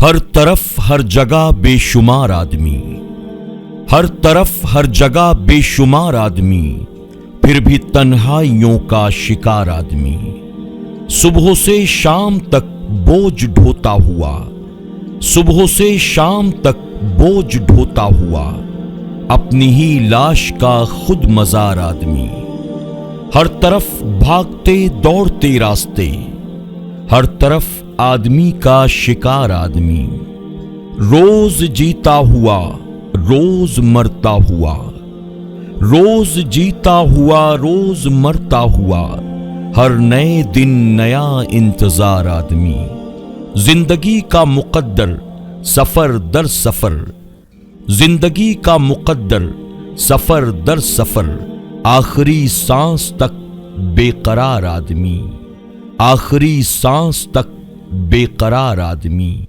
हर तरफ हर जगह बेशुमार आदमी, हर तरफ हर जगह बेशुमार आदमी, फिर भी तन्हाइयों का शिकार आदमी। सुबह से शाम तक बोझ ढोता हुआ, सुबह से शाम तक बोझ ढोता हुआ, अपनी ही लाश का खुद मजार आदमी। हर तरफ भागते दौड़ते रास्ते, हर तरफ आदमी का शिकार आदमी। रोज जीता हुआ रोज मरता हुआ, रोज जीता हुआ रोज मरता हुआ, हर नए दिन नया इंतजार आदमी। जिंदगी का मुकद्दर सफर दर सफर, जिंदगी का मुकद्दर सफर दर सफर, आखिरी सांस तक बेकरार आदमी, आखिरी सांस तक बेकरार आदमी।